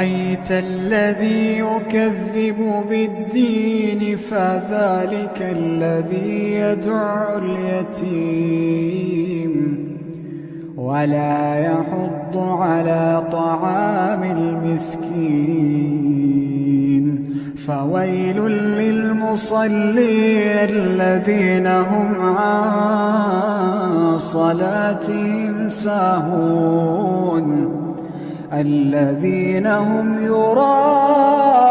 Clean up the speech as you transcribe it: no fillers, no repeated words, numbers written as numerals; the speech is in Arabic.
أرأيت الذي يكذب بالدين فذلك الذي يدع اليتيم ولا يحض على طعام المسكين فويل للمصلين الذين هم عن صلاتهم ساهون الذين هم يراءون